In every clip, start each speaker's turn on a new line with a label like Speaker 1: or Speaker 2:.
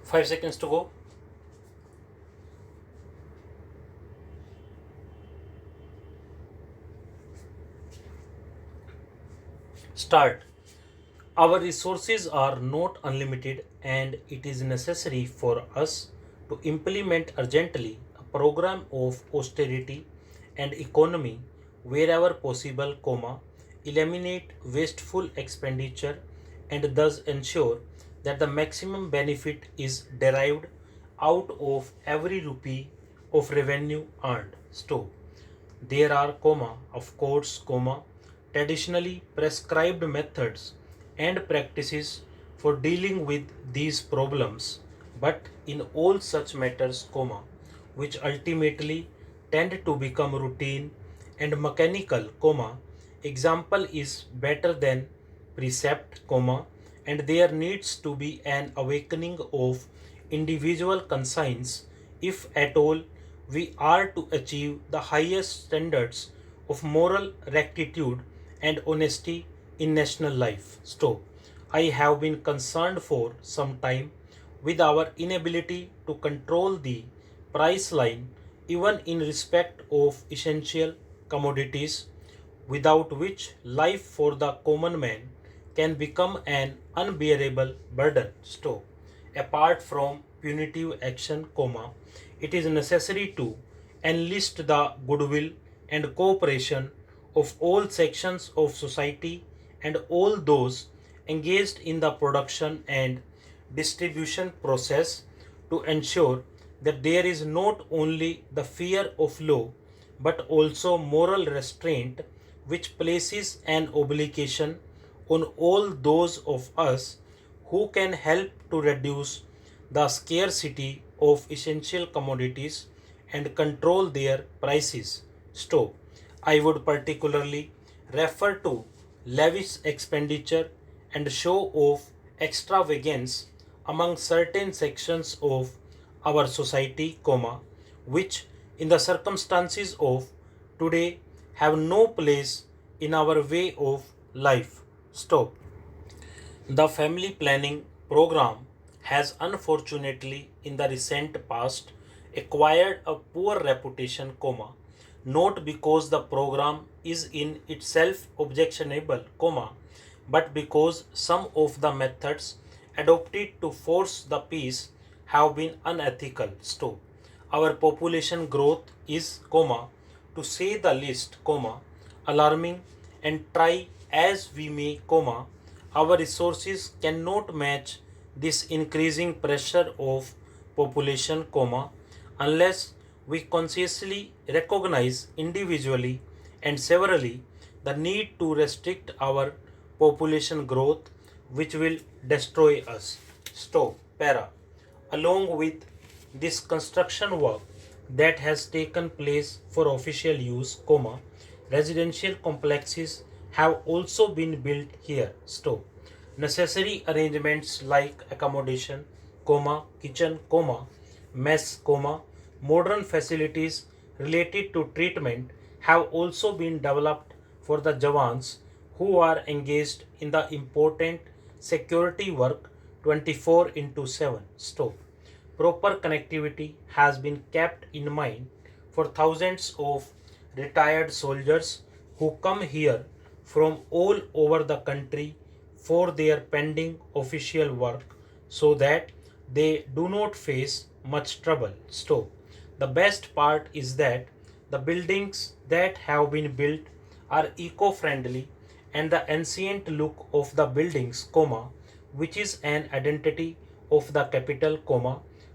Speaker 1: 5 seconds to go. Start. Our resources are not unlimited, and it is necessary for us to implement urgently a program of austerity and economy wherever possible, eliminate wasteful expenditure, and thus ensure that the maximum benefit is derived out of every rupee of revenue earned. Stop. There are, of course, traditionally prescribed methods and practices for dealing with these problems, but in all such matters, which ultimately tend to become routine and mechanical, example is better than precept, and there needs to be an awakening of individual conscience if at all we are to achieve the highest standards of moral rectitude and honesty in national life. So, I have been concerned for some time with our inability to control the price line even in respect of essential commodities, without which life for the common man can become an unbearable burden. So, apart from punitive action, it is necessary to enlist the goodwill and cooperation of all sections of society and all those engaged in the production and distribution process to ensure that there is not only the fear of law but also moral restraint which places an obligation on all those of us who can help to reduce the scarcity of essential commodities and control their prices. So, I would particularly refer to lavish expenditure and show of extravagance among certain sections of our society, which in the circumstances of today have no place in our way of life. Stop. The family planning program has unfortunately in the recent past acquired a poor reputation, not because the program is in itself objectionable, but because some of the methods adopted to force the peace have been unethical. So, our population growth is, to say the least, alarming, and try as we may, our resources cannot match this increasing pressure of population, unless we consciously recognize individually and severally the need to restrict our population growth, which will destroy us. Stop. Para. Along with this construction work that has taken place for official use, residential complexes have also been built here. Stop. Necessary arrangements like accommodation, kitchen, mess, modern facilities related to treatment have also been developed for the Jawans who are engaged in the important security work 24 into 7. Stop. Proper connectivity has been kept in mind for thousands of retired soldiers who come here from all over the country for their pending official work so that they do not face much trouble. So, the best part is that the buildings that have been built are eco-friendly and the ancient look of the buildings, which is an identity of the capital,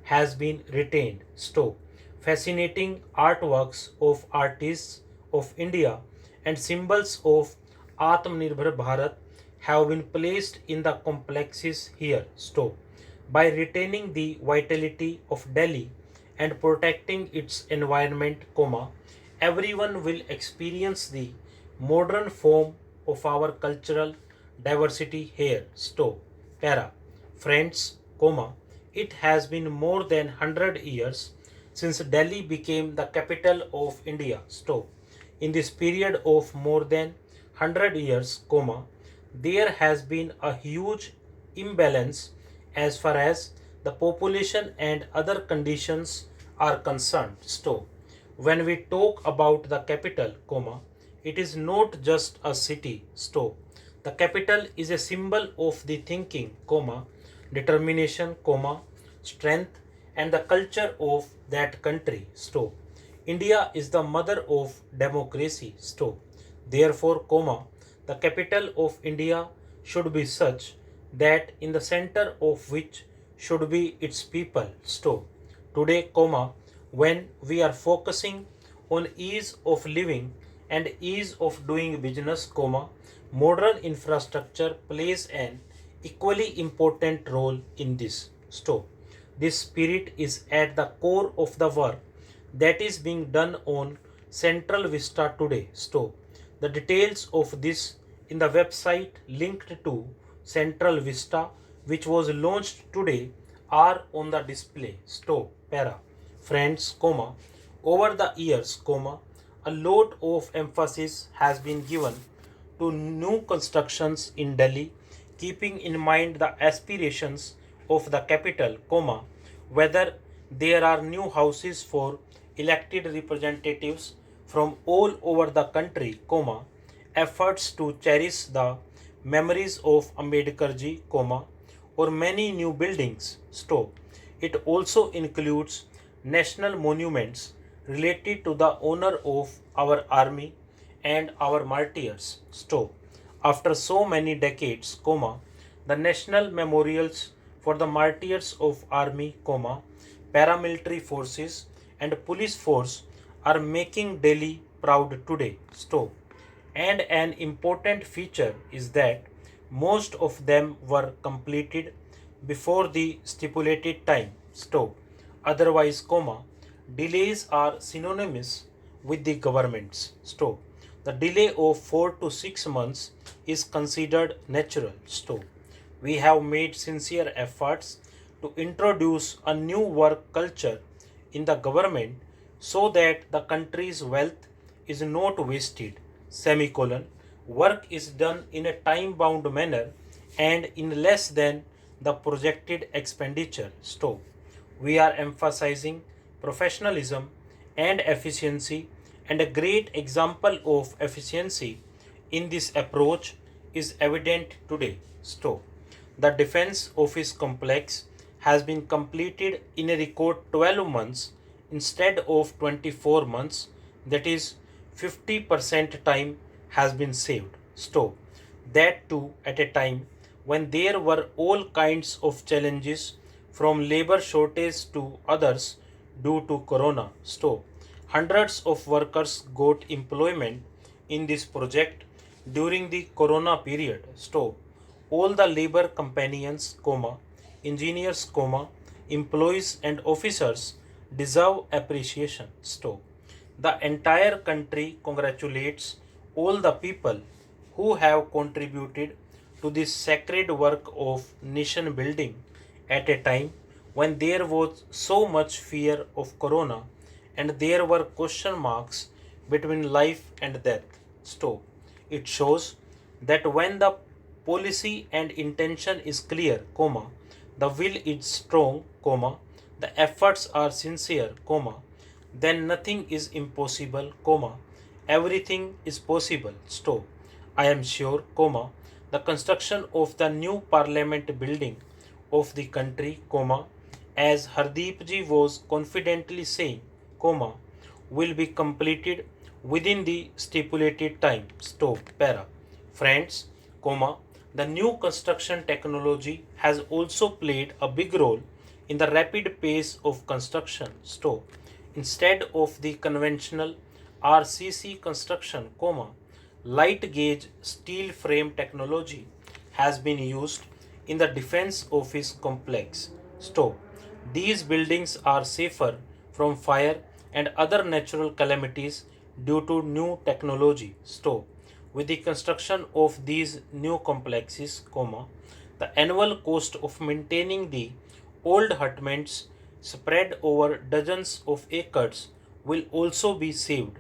Speaker 1: has been retained. So, fascinating artworks of artists of India and symbols of Atmanirbhar Bharat have been placed in the complexes here. So, by retaining the vitality of Delhi and protecting its environment, everyone will experience the modern form of our cultural diversity here. So, para. Friends, it has been more than 100 years since Delhi became the capital of India. So, in this period of more than 100 years, there has been a huge imbalance as far as the population and other conditions are concerned. When we talk about the capital, it is not just a city. The capital is a symbol of the thinking, determination, strength, and the culture of that country. India is the mother of democracy. Therefore, the capital of India should be such that in the center of which should be its people. Today, when we are focusing on ease of living and ease of doing business, modern infrastructure plays an equally important role in this. This spirit is at the core of the work that is being done on Central Vista today. The details of this in the website linked to Central Vista, which was launched today, are on the display. Para. Friends, over the years, a lot of emphasis has been given to new constructions in Delhi, keeping in mind the aspirations of the capital, whether there are new houses for elected representatives from all over the country, efforts to cherish the memories of Ambedkar ji, or many new buildings. It also includes national monuments related to the honor of our army and our martyrs. After so many decades, the national memorials for the martyrs of army, paramilitary forces and police force are making Delhi proud today. And an important feature is that most of them were completed before the stipulated time. Otherwise, delays are synonymous with the governments. The delay of 4 to 6 months is considered natural. We have made sincere efforts to introduce a new work culture in the government so that the country's wealth is not wasted. Work is done in a time bound manner and in less than the projected expenditure. We are emphasizing professionalism and efficiency, and a great example of efficiency in this approach is evident today. The Defense Office complex has been completed in a record 12 months instead of 24 months, that is 50% time has been saved. That too at a time when there were all kinds of challenges from labor shortage to others due to corona. Hundreds of workers got employment in this project during the corona period. All the labor companions, engineers, employees and officers deserve appreciation. The entire country congratulates all the people who have contributed to this sacred work of nation building at a time when there was so much fear of corona and there were question marks between life and death. It shows that when the policy and intention is clear, the will is strong, the efforts are sincere, then nothing is impossible, everything is possible. I am sure, the construction of the new parliament building of the country, as Hardeep ji was confidently saying, will be completed within the stipulated time. Para. Friends, the new construction technology has also played a big role in the rapid pace of construction. Instead of the conventional RCC construction, light gauge steel frame technology has been used in the defense office complex. These buildings are safer from fire and other natural calamities due to new technology. With the construction of these new complexes, the annual cost of maintaining the old hutments spread over dozens of acres will also be saved.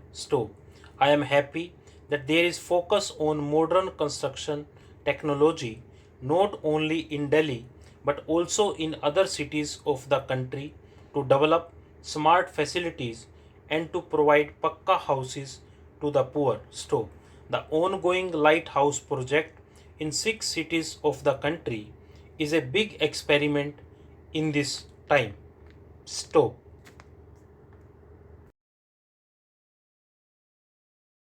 Speaker 1: I am happy that there is focus on modern construction technology not only in Delhi but also in other cities of the country to develop smart facilities and to provide pakka houses to the poor. Stop. The ongoing lighthouse project in 6 cities of the country is a big experiment in this time. Stop.